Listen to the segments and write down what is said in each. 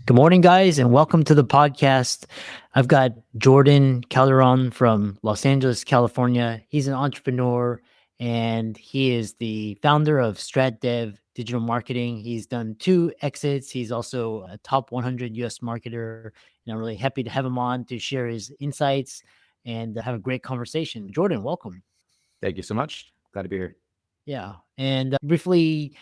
Good morning, guys, and welcome to the podcast. I've got Jordan Calderon from Los Angeles, California. He's an entrepreneur and he is the founder of StratDev Digital Marketing. He's done 2 exits. He's also a top 100 US marketer. And I'm really happy to have him on to share his insights and have a great conversation. Jordan, welcome. Thank you so much. Glad to be here. Yeah. And briefly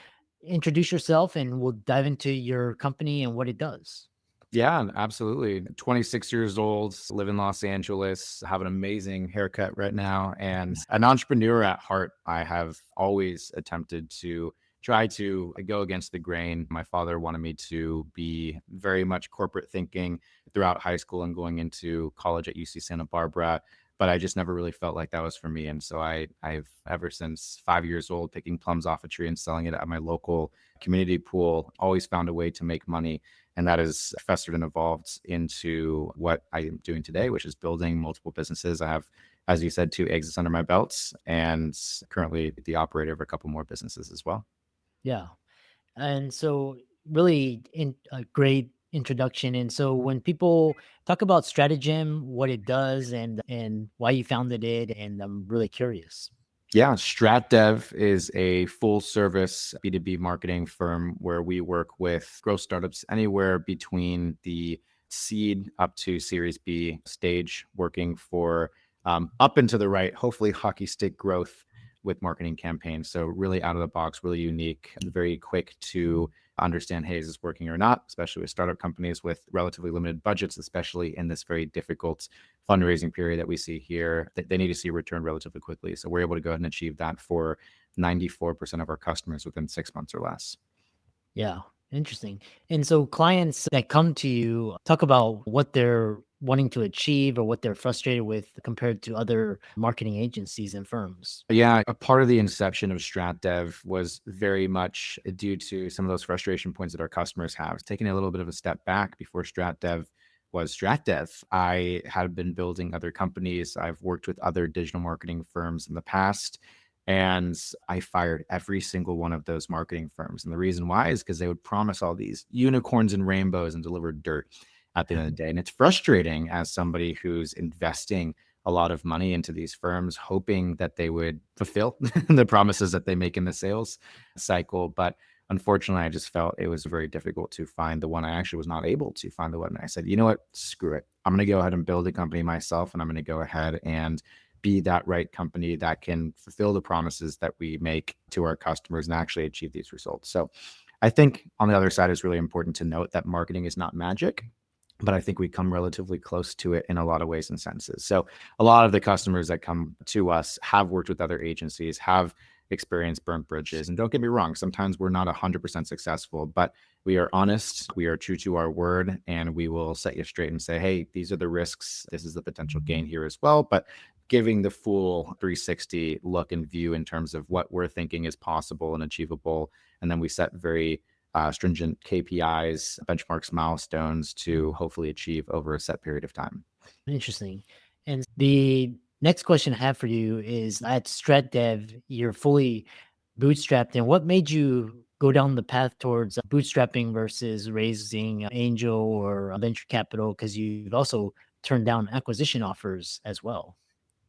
introduce yourself and we'll dive into your company and what it does. Yeah, absolutely. 26 years old, live in Los Angeles, have an amazing haircut right now, and an entrepreneur at heart. I have always attempted to try to go against the grain. My father wanted me to be very much corporate thinking throughout high school and going into college at UC Santa Barbara. But I just never really felt like that was for me. And so I've ever since 5 years old, picking plums off a tree and selling it at my local community pool, always found a way to make money. And that has festered and evolved into what I am doing today, which is building multiple businesses. I have, as you said, 2 exits under my belts and currently the operator of a couple more businesses as well. Yeah. And so really a great introduction. And so when people talk about Stratagem, what it does and why you founded it, and I'm really curious. Yeah, StratDev is a full service B2B marketing firm where we work with growth startups anywhere between the seed up to Series B stage, working for up and to the right, hopefully hockey stick growth with marketing campaigns. So really out of the box, really unique, and very quick to understand, hey, is this working or not, especially with startup companies with relatively limited budgets, especially in this very difficult fundraising period that we see here. They need to see a return relatively quickly. So we're able to go ahead and achieve that for 94% of our customers within 6 months or less. Yeah. Interesting. And so clients that come to you talk about what they're wanting to achieve or what they're frustrated with compared to other marketing agencies and firms. Yeah, a part of the inception of StratDev was very much due to some of those frustration points that our customers have. Taking a little bit of a step back, before StratDev was StratDev, I had been building other companies. I've worked with other digital marketing firms in the past, and I fired every single one of those marketing firms. And the reason why is because they would promise all these unicorns and rainbows and deliver dirt at the end of the day. And it's frustrating as somebody who's investing a lot of money into these firms, hoping that they would fulfill the promises that they make in the sales cycle. But unfortunately, I just felt it was very difficult to find the one. I actually was not able to find the one. And I said, you know what? Screw it. I'm going to go ahead and build a company myself, and I'm going to go ahead and be that right company that can fulfill the promises that we make to our customers and actually achieve these results. So I think on the other side, it's really important to note that marketing is not magic, but I think we come relatively close to it in a lot of ways and senses. So a lot of the customers that come to us have worked with other agencies, have experienced burnt bridges. And don't get me wrong, sometimes we're not 100% successful, but we are honest, we are true to our word, and we will set you straight and say, hey, these are the risks. This is the potential gain here as well. But giving the full 360 look and view in terms of what we're thinking is possible and achievable. And then we set very stringent KPIs, benchmarks, milestones to hopefully achieve over a set period of time. Interesting. And the next question I have for you is at StratDev, you're fully bootstrapped. And what made you go down the path towards bootstrapping versus raising angel or venture capital? Because you've also turned down acquisition offers as well.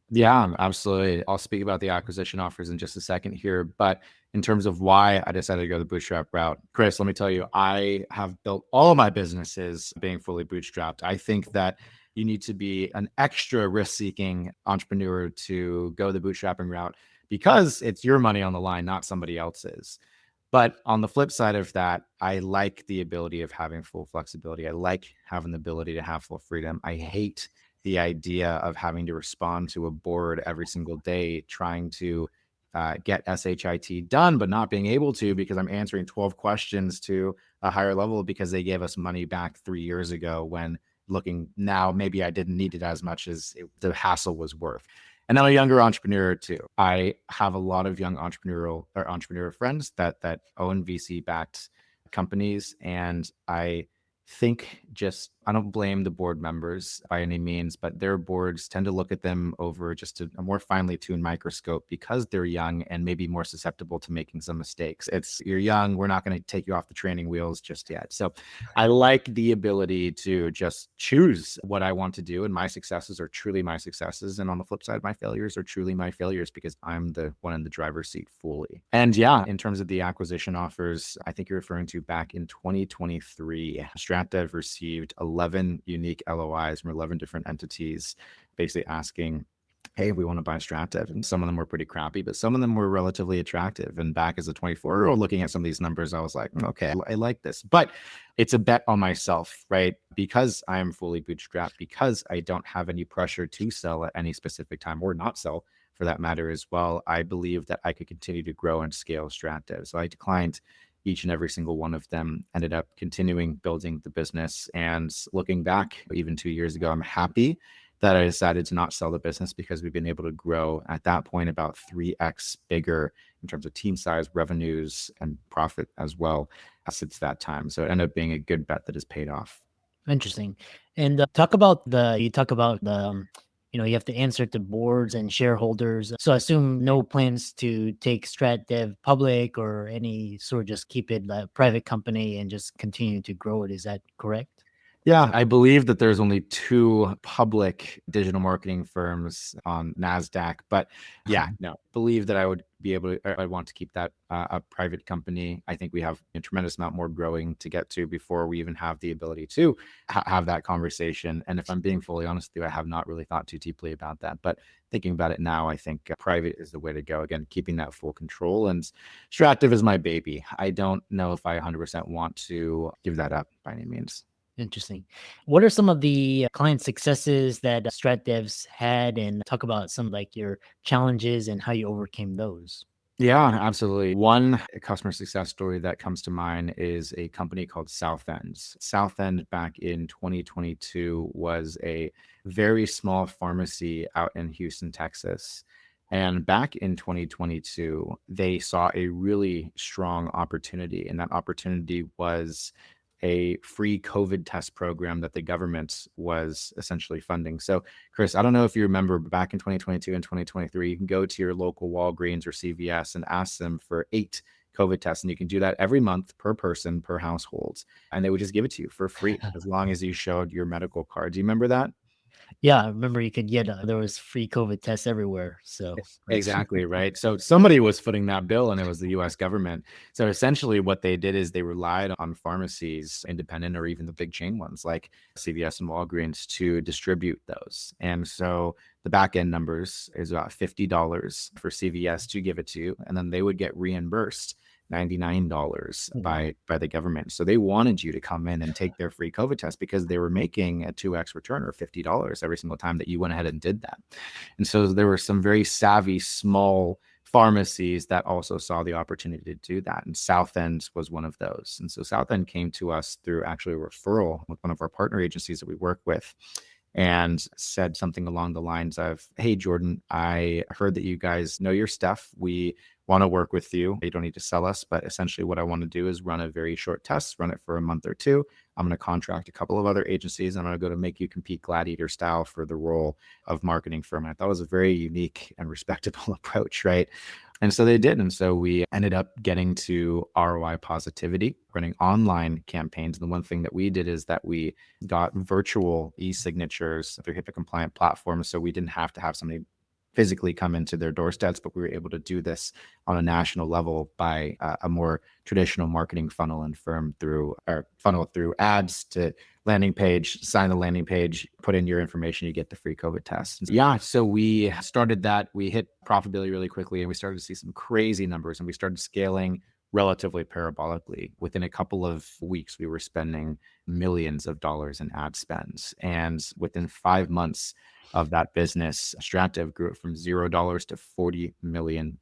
Yeah, absolutely. I'll speak about the acquisition offers in just a second here. But in terms of why I decided to go the bootstrap route, Chris, let me tell you, I have built all of my businesses being fully bootstrapped. I think that you need to be an extra risk-seeking entrepreneur to go the bootstrapping route because it's your money on the line, not somebody else's. But on the flip side of that, I like the ability of having full flexibility. I like having the ability to have full freedom. I hate the idea of having to respond to a board every single day, trying to get SHIT done, but not being able to because I'm answering 12 questions to a higher level because they gave us money back 3 years ago when looking now, maybe I didn't need it as much as the hassle was worth. And I'm a younger entrepreneur too. I have a lot of young entrepreneur friends that own VC backed companies, and I I don't blame the board members by any means, but their boards tend to look at them over just a more finely tuned microscope because they're young and maybe more susceptible to making some mistakes. You're young, we're not going to take you off the training wheels just yet. So I like the ability to just choose what I want to do, and my successes are truly my successes. And on the flip side, my failures are truly my failures because I'm the one in the driver's seat fully. And yeah, in terms of the acquisition offers, I think you're referring to back in 2023, StratDev received 11 unique LOIs from 11 different entities, basically asking, hey, we want to buy StratDev. And some of them were pretty crappy, but some of them were relatively attractive. And back as a 24-year-old looking at some of these numbers, I was like, okay, I like this. But it's a bet on myself, right? Because I am fully bootstrapped, because I don't have any pressure to sell at any specific time or not sell for that matter as well. I believe that I could continue to grow and scale StratDev. So I declined each and every single one of them, ended up continuing building the business. And looking back, even 2 years ago, I'm happy that I decided to not sell the business because we've been able to grow at that point about 3x bigger in terms of team size, revenues, and profit as well since that time. So it ended up being a good bet that has paid off. Interesting. And you talk about you have to answer to boards and shareholders. So I assume no plans to take StratDev public or any sort of just keep it a private company and just continue to grow it. Is that correct? Yeah, I believe that there's only two public digital marketing firms on NASDAQ, but yeah, no, believe that I would be able to, I want to keep that a private company. I think we have a tremendous amount more growing to get to before we even have the ability to have that conversation. And if I'm being fully honest with you, I have not really thought too deeply about that, but thinking about it now, I think private is the way to go. Again, keeping that full control, and StratDev is my baby. I don't know if I 100% want to give that up by any means. Interesting. What are some of the client successes that StratDevs had, and talk about some like your challenges and how you overcame those? Yeah, absolutely. One customer success story that comes to mind is a company called Southend. Southend back in 2022 was a very small pharmacy out in Houston, Texas. And back in 2022, they saw a really strong opportunity. And that opportunity was a free COVID test program that the government was essentially funding. So, Chris, I don't know if you remember back in 2022 and 2023, you can go to your local Walgreens or CVS and ask them for 8 COVID tests. And you can do that every month per person, per household. And they would just give it to you for free as long as you showed your medical card. Do you remember that? Yeah, I remember you could get there was free COVID tests everywhere. So right. Exactly, right? So somebody was footing that bill, and it was the US government. So essentially what they did is they relied on pharmacies, independent or even the big chain ones like CVS and Walgreens, to distribute those. And so the back end numbers is about $50 for CVS to give it to you, and then they would get reimbursed $99 Wow. by the government. So they wanted you to come in and take their free COVID test because they were making a 2x return or $50 every single time that you went ahead and did that. And so there were some very savvy small pharmacies that also saw the opportunity to do that. And Southend was one of those. And so Southend came to us through actually a referral with one of our partner agencies that we work with, and said something along the lines of, hey, Jordan, I heard that you guys know your stuff. We want to work with you. You don't need to sell us, but essentially what I want to do is run a very short test, run it for a month or two. I'm going to contract a couple of other agencies, and I'm going to go to make you compete gladiator style for the role of marketing firm. And I thought it was a very unique and respectable approach, right? And so they did. And so we ended up getting to ROI positivity, running online campaigns. And the one thing that we did is that we got virtual e-signatures through HIPAA compliant platforms. So we didn't have to have somebody physically come into their doorsteps, but we were able to do this on a national level by a more traditional marketing funnel and funnel through ads to landing page, sign the landing page, put in your information, you get the free COVID test. Yeah, so we started that. We hit profitability really quickly, and we started to see some crazy numbers, and we started scaling relatively parabolically. Within a couple of weeks, we were spending millions of dollars in ad spends. And within 5 months of that business, StratDev grew from $0 to $40 million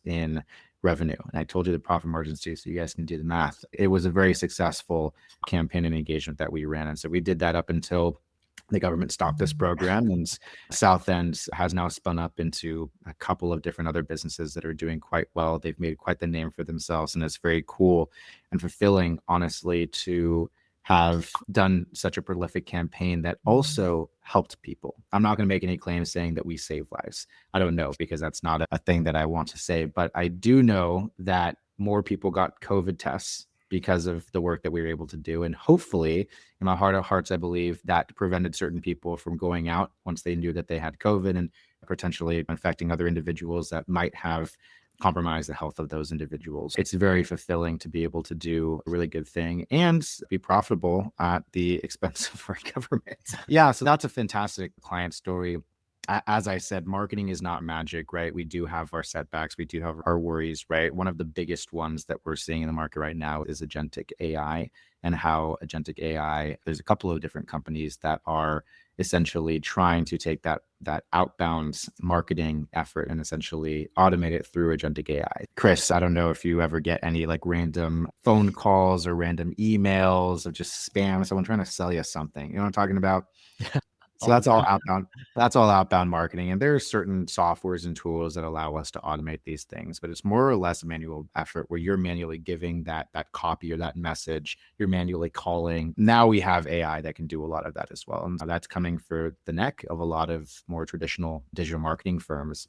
in revenue. And I told you the profit margins too, so you guys can do the math. It was a very successful campaign and engagement that we ran. And so we did that up until the government stopped this program, and Southend has now spun up into a couple of different other businesses that are doing quite well. They've made quite the name for themselves, and it's very cool and fulfilling, honestly, to have done such a prolific campaign that also helped people. I'm not going to make any claims saying that we save lives. I don't know, because that's not a thing that I want to say, but I do know that more people got COVID tests because of the work that we were able to do. And hopefully, in my heart of hearts, I believe that prevented certain people from going out once they knew that they had COVID and potentially infecting other individuals that might have compromise the health of those individuals. It's very fulfilling to be able to do a really good thing and be profitable at the expense of our government. Yeah, so that's a fantastic client story. As I said, marketing is not magic, right? We do have our setbacks. We do have our worries, right? One of the biggest ones that we're seeing in the market right now is agentic AI, and how agentic AI, there's a couple of different companies that are essentially trying to take that outbound marketing effort and essentially automate it through agentic AI. Chris, I don't know if you ever get any like random phone calls or random emails of just spam, someone trying to sell you something. You know what I'm talking about? So all the that's all time. outbound. That's all outbound marketing. And there are certain softwares and tools that allow us to automate these things, but it's more or less a manual effort where you're manually giving that copy or that message. You're manually calling. Now we have AI that can do a lot of that as well. And that's coming for the neck of a lot of more traditional digital marketing firms,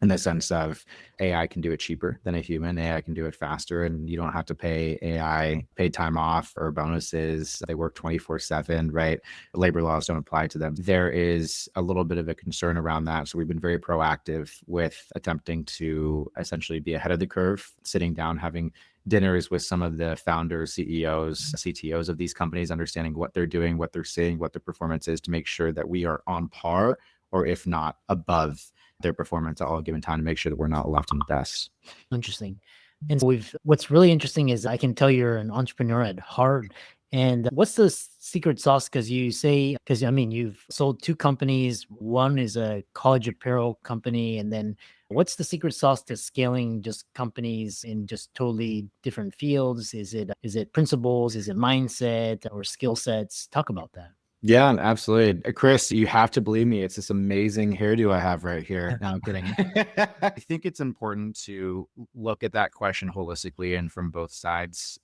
in the sense of AI can do it cheaper than a human. AI can do it faster, and you don't have to pay AI paid time off or bonuses. They work 24/7, right? Labor laws don't apply to them. There is a little bit of a concern around that. So we've been very proactive with attempting to essentially be ahead of the curve, sitting down, having dinners with some of the founders, CEOs, CTOs of these companies, understanding what they're doing, what they're seeing, what their performance is, to make sure that we are on par, or if not above, their performance at all given time, to make sure that we're not left in the dust. Interesting. And so what's really interesting is I can tell you're an entrepreneur at heart. And what's the secret sauce? Because I mean, you've sold two companies. One is a college apparel company. And then what's the secret sauce to scaling just companies in just totally different fields? Is it principles? Is it mindset or skill sets? Talk about that. Yeah, absolutely. Chris, you have to believe me. It's this amazing hairdo I have right here. No, I'm kidding. I think it's important to look at that question holistically and from both sides.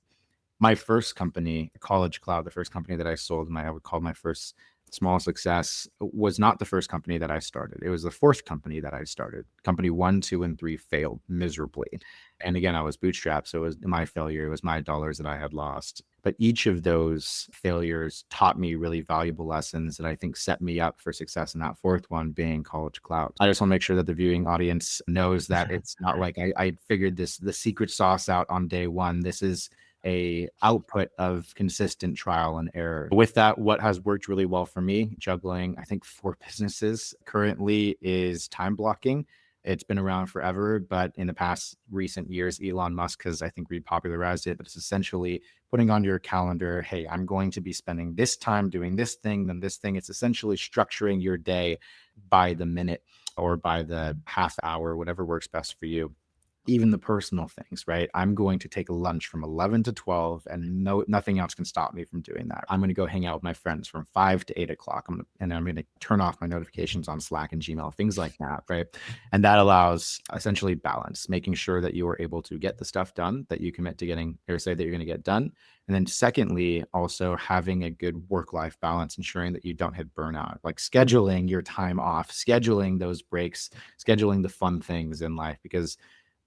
My first company, College Cloud, the first company that I sold, I would call my first small success, was not the first company that I started. It was the fourth company that I started. Company 1, 2, and 3 failed miserably. And again, I was bootstrapped. So it was my failure. It was my dollars that I had lost. But each of those failures taught me really valuable lessons that I think set me up for success in that fourth one, being College Cloud. I just want to make sure that the viewing audience knows that it's not like I figured the secret sauce out on day one. This is a output of consistent trial and error. With that, what has worked really well for me, juggling, I think, 4 businesses currently, is time blocking. It's been around forever, but in the past recent years, Elon Musk has, I think, repopularized it. But it's essentially putting on your calendar, hey, I'm going to be spending this time doing this thing, then this thing. It's essentially structuring your day by the minute or by the half hour, whatever works best for you. Even the personal things, right? I'm going to take a lunch from 11 to 12, and nothing else can stop me from doing that. I'm going to go hang out with my friends from 5 to 8 o'clock. I'm going to turn off my notifications on Slack and Gmail, things like that, right? And that allows essentially balance, making sure that you are able to get the stuff done that you commit to getting, or say that you're going to get done. And then secondly, also having a good work-life balance, ensuring that you don't hit burnout, like scheduling your time off, scheduling those breaks, scheduling the fun things in life, because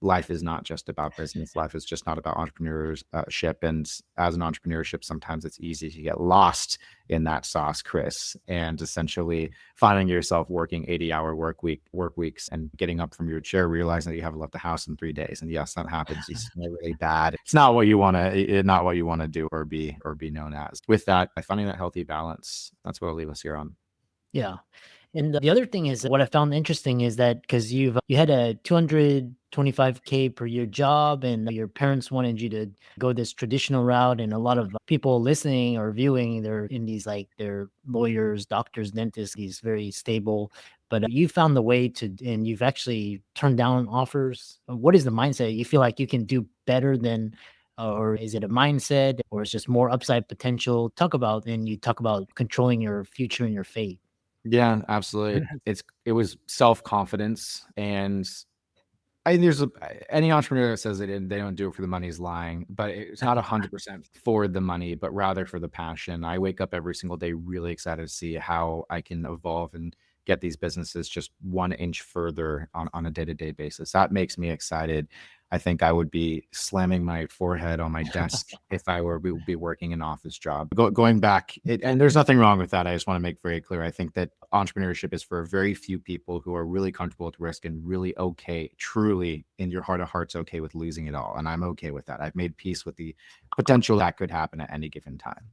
life is not just about business. Life is just not about entrepreneurship. And as an entrepreneurship, sometimes it's easy to get lost in that sauce, Chris, and essentially finding yourself working 80-hour work weeks and getting up from your chair, realizing that you haven't left the house in 3 days. And yes, that happens. You smell really bad. It's not what you want to do or be known as. With that, by finding that healthy balance, that's what I'll leave us here on. Yeah. And the other thing is what I found interesting is that because you had a 225K per year job and your parents wanted you to go this traditional route, and a lot of people listening or viewing, they're in these like they're lawyers, doctors, dentists, these very stable. But you found the way to, and you've actually turned down offers. What is the mindset? You feel like you can do better than, or is it a mindset, or is just more upside potential? And you talk about controlling your future and your fate. Yeah, absolutely. It was self-confidence and there's any entrepreneur that says they don't do it for the money is lying, but it's not 100% for the money, but rather for the passion. I wake up every single day really excited to see how I can evolve and get these businesses just 1 inch further on a day-to-day basis. That makes me excited. I think I would be slamming my forehead on my desk if I were be working an office job. Going back, and there's nothing wrong with that. I just want to make very clear. I think that entrepreneurship is for very few people who are really comfortable with risk and really okay, truly in your heart of hearts, okay with losing it all. And I'm okay with that. I've made peace with the potential that could happen at any given time.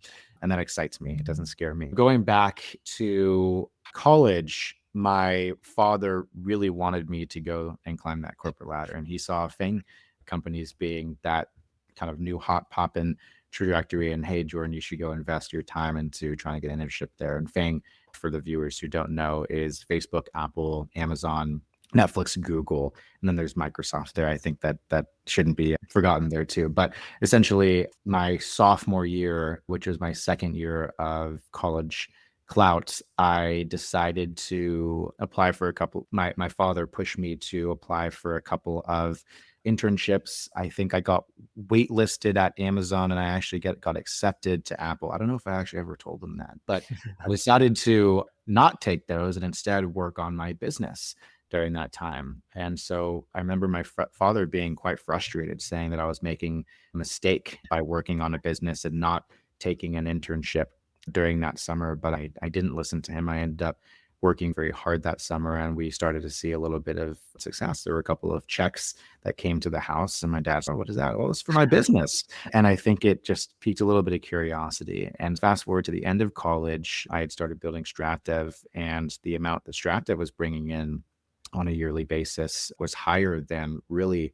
And that excites me. It doesn't scare me. Going back to college, my father really wanted me to go and climb that corporate ladder. And he saw FANG companies being that kind of new hot poppin' trajectory. And hey, Jordan, you should go invest your time into trying to get an internship there. And FANG, for the viewers who don't know, is Facebook, Apple, Amazon, Netflix, Google, and then there's Microsoft there. I think that shouldn't be forgotten there too. But essentially, my sophomore year, which was my second year of college clout, I decided to apply for a couple. My father pushed me to apply for a couple of internships. I think I got waitlisted at Amazon, and I actually got accepted to Apple. I don't know if I actually ever told them that, but I decided to not take those and instead work on my business during that time. And so I remember my father being quite frustrated, saying that I was making a mistake by working on a business and not taking an internship during that summer. But I didn't listen to him. I ended up working very hard that summer, and we started to see a little bit of success. There were a couple of checks that came to the house, and my dad said, "What is that?" "Well, it's for my business." And I think it just piqued a little bit of curiosity. And fast forward to the end of college, I had started building StratDev, and the amount that StratDev was bringing in on a yearly basis was higher than really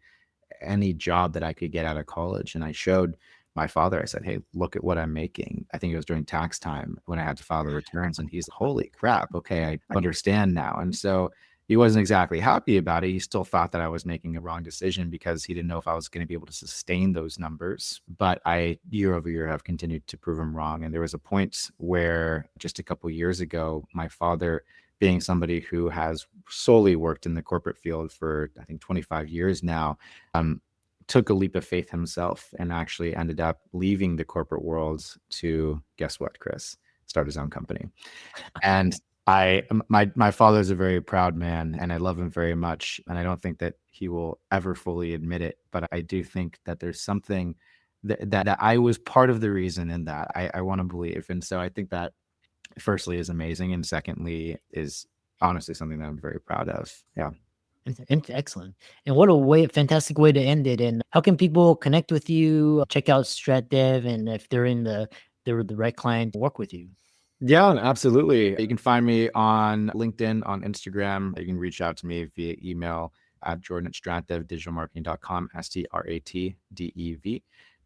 any job that I could get out of college. And I showed my father, I said, "Hey, look at what I'm making." I think it was during tax time when I had to file the returns. And he's, "Holy crap. Okay, I understand now." And so he wasn't exactly happy about it. He still thought that I was making a wrong decision because he didn't know if I was going to be able to sustain those numbers. But I, year over year, have continued to prove him wrong. And there was a point where just a couple of years ago, my father, being somebody who has solely worked in the corporate field for, I think, 25 years now, took a leap of faith himself and actually ended up leaving the corporate world to, guess what, Chris, start his own company. And my father's a very proud man, and I love him very much. And I don't think that he will ever fully admit it, but I do think that there's something that I was part of the reason in that. I want to believe. And so I think that firstly is amazing, and secondly is honestly something that I'm very proud of. Yeah. Excellent. And what a fantastic way to end it. And how can people connect with you, check out StratDev, and if they're the right client to work with you? Yeah, absolutely. You can find me on LinkedIn, on Instagram. You can reach out to me via email at jordan@stratdevdigitalmarketing.com, StratDev,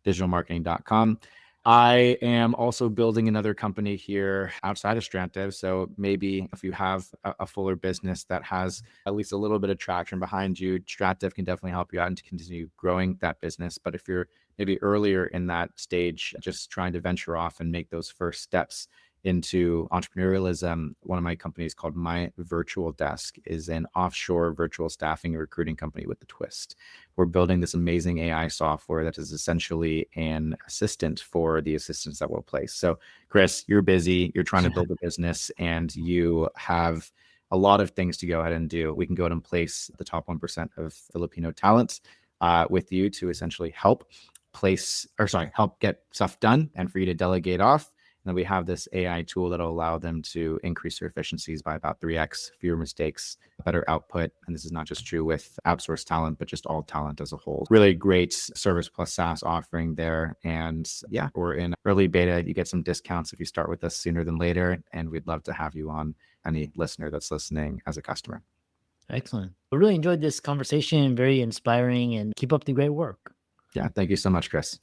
digitalmarketing.com. I am also building another company here outside of StratDev. So maybe if you have a fuller business that has at least a little bit of traction behind you, StratDev can definitely help you out and to continue growing that business. But if you're maybe earlier in that stage, just trying to venture off and make those first steps into entrepreneurialism, one of my companies called My Virtual Desk is an offshore virtual staffing and recruiting company with a twist. We're building this amazing AI software that is essentially an assistant for the assistants that we'll place. So, Chris, you're busy, you're trying to build a business, and you have a lot of things to go ahead and do. We can go ahead and place the top 1% of Filipino talent with you to essentially help help get stuff done and for you to delegate off. And then we have this AI tool that'll allow them to increase their efficiencies by about 3x, fewer mistakes, better output. And this is not just true with outsourced talent, but just all talent as a whole. Really great service plus SaaS offering there. And yeah, we're in early beta. You get some discounts if you start with us sooner than later. And we'd love to have you on, any listener that's listening, as a customer. Excellent. I really enjoyed this conversation. Very inspiring, and keep up the great work. Yeah, thank you so much, Chris.